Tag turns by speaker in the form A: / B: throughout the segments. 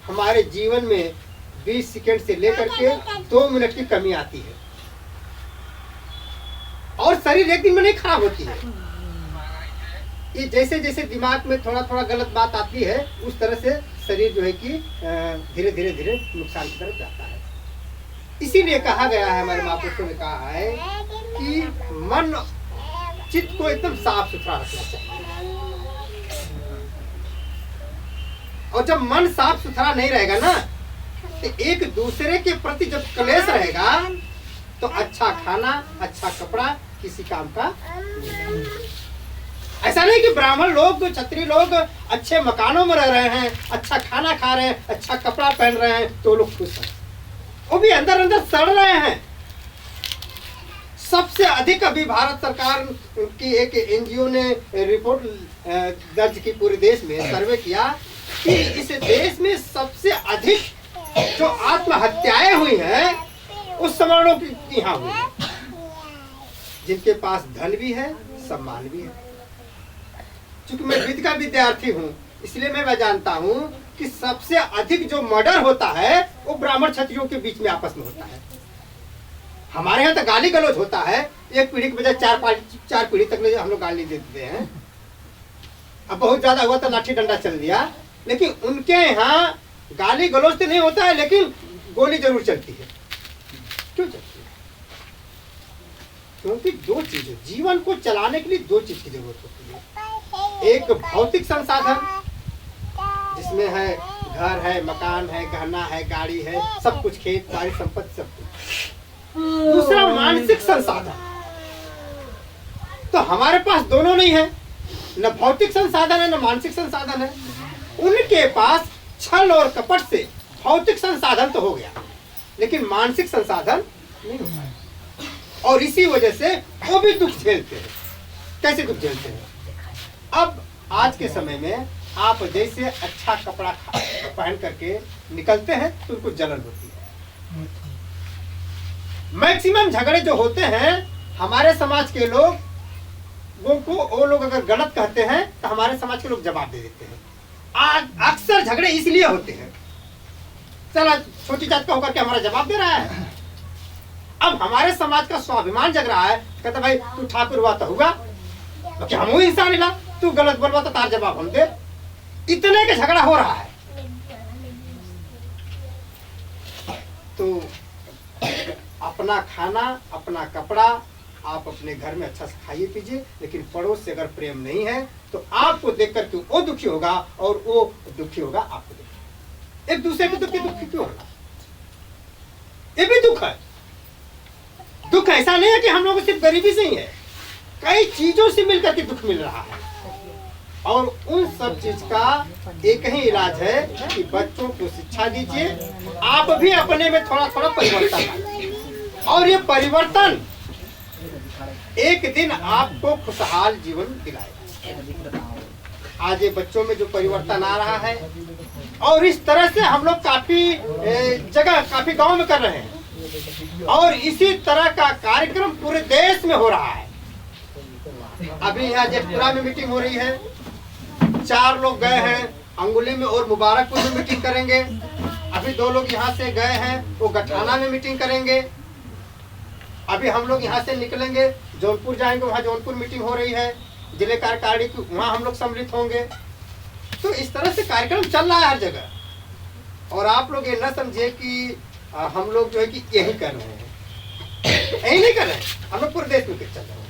A: हमारे जीवन में 20 सेकंड से लेकर के 2 मिनट की कमी आती है और शरीर एक दिन में नहीं खराब होती है। ये जैसे जैसे दिमाग में थोड़ा थोड़ा गलत बात आती है उस तरह से शरीर जो है कि धीरे धीरे धीरे नुकसान की तरफ जाता है। इसीलिए कहा गया है, हमारे महापुरुषों ने कहा है कि मन चित्त को एकदम साफ सुथरा रखना चाहिए। और जब मन साफ सुथरा नहीं रहेगा ना, तो एक दूसरे के प्रति जब क्लेश रहेगा तो अच्छा खाना अच्छा कपड़ा किसी काम का नहीं। ऐसा नहीं कि ब्राह्मण लोग क्षत्रिय लोग अच्छे मकानों में रह रहे हैं, अच्छा खाना खा रहे हैं, अच्छा कपड़ा पहन रहे हैं तो लोग खुश हैं, वो भी अंदर अंदर सड़ रहे हैं। सबसे अधिक अभी भारत सरकार की एक एनजीओ ने रिपोर्ट दर्ज की, पूरे देश में सर्वे किया कि इस देश में सबसे अधिक जो आत्महत्याएं हुई हैं उस सवर्णों की यहाँ हुई है, जिनके पास धन भी है सम्मान भी है। चूंकि मैं विद्या का विद्यार्थी हूँ इसलिए मैं जानता हूँ कि सबसे अधिक जो मर्डर होता है वो ब्राह्मण क्षत्रियों के बीच में आपस में होता है। हमारे यहाँ तो गाली गलौज होता है, एक पीढ़ी के बजाय चार पीढ़ी तक हम लोग गाली देते हैं। अब बहुत ज्यादा हुआ तो लाठी डंडा चल दिया, लेकिन उनके यहाँ गाली गलौज तो नहीं होता है लेकिन गोली जरूर चलती है। क्यों चलती है? क्योंकि दो चीजें जीवन को चलाने के लिए, दो चीज की जरूरत होती है। एक भौतिक संसाधन जिसमें है घर है, मकान है, गहना है, गाड़ी है, सब कुछ, खेत बाड़ी संपत्ति सब कुछ। दूसरा मानसिक संसाधन। तो हमारे पास दोनों नहीं है, न भौतिक संसाधन है न मानसिक संसाधन है। उनके पास छल और कपट से भौतिक संसाधन तो हो गया लेकिन मानसिक संसाधन नहीं होता है, और इसी वजह से वो भी दुख झेलते हैं। कैसे दुख झेलते हैं? अब आज के समय में आप जैसे अच्छा कपड़ा पहन करके निकलते हैं तो उनको जलन होती है। मैक्सिमम झगड़े जो होते हैं हमारे समाज के लोग वो लोग अगर गलत कहते हैं तो हमारे समाज के लोग जवाब दे देते हैं। अक्सर झगड़े इसलिए होते हैं, चला छोटी जात का होकर के हमारा जवाब दे रहा है। अब हमारे समाज का स्वाभिमान जग रहा है, कहता भाई तू ठाकुर हुआ तो हुआ, तो क्या हम इंसान हिला, तू गलत बोलवा तो तार जवाब हम दे। इतने के झगड़ा हो रहा है। तो अपना खाना अपना कपड़ा आप अपने घर में अच्छा से खाइए पीजिए, लेकिन पड़ोस से अगर प्रेम नहीं है तो आपको देख करके वो दुखी होगा और वो दुखी होगा आपको देख। एक दूसरे के दुखी क्यों होगा? ये भी दुख है। दुख ऐसा नहीं है कि हम लोगों को सिर्फ गरीबी से ही है, कई चीजों से मिलकर के दुख मिल रहा है। और उन सब चीज का एक ही इलाज है कि बच्चों को शिक्षा दीजिए, आप भी अपने में थोड़ा थोड़ा परिवर्तन लाइए, और ये परिवर्तन एक दिन आपको खुशहाल जीवन दिलाएगा। आज ये बच्चों में जो परिवर्तन आ रहा है, और इस तरह से हम लोग काफी जगह काफी गांव में कर रहे हैं, और इसी तरह का कार्यक्रम पूरे देश में हो रहा है। अभी यहाँ जयपुरा में मीटिंग हो रही है, 4 लोग गए हैं अंगुली में और मुबारकपुर में मीटिंग करेंगे। अभी 2 लोग यहाँ से गए हैं, वो गठाना में मीटिंग करेंगे। अभी हम लोग यहाँ से निकलेंगे, जौनपुर जाएंगे, वहाँ जौनपुर मीटिंग हो रही है, जिले कार्यकारिणी की, वहाँ हम लोग सम्मिलित होंगे। तो इस तरह से कार्यक्रम चल रहा है हर जगह। और आप लोग ये न समझे कि हम लोग जो है कि यही कर रहे हैं, यही नहीं कर रहे हैं, हम लोग पूरे देश में चल रहे हैं।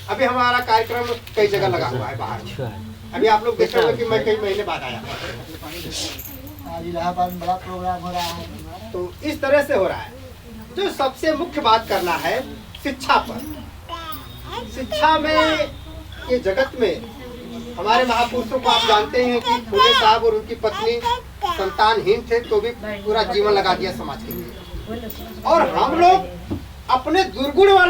A: अभी हमारा कार्यक्रम कई जगह लगा हुआ है बाहर। अभी आप लोग देख रहे हो कि मैं कई महीने बाद आया,
B: आज इलाहाबाद में बड़ा प्रोग्राम हो रहा है।
A: तो इस तरह से हो रहा है। जो सबसे मुख्य बात करना है शिक्षा पर। शिक्षा में ये जगत में हमारे महापुरुषों को आप जानते हैं कि फूले साहब और उनकी पत्नी संतानहीन थे तो भी पूरा जीवन लगा दिया समाज के लिए, और हम लोग अपने दुर्गुण वाले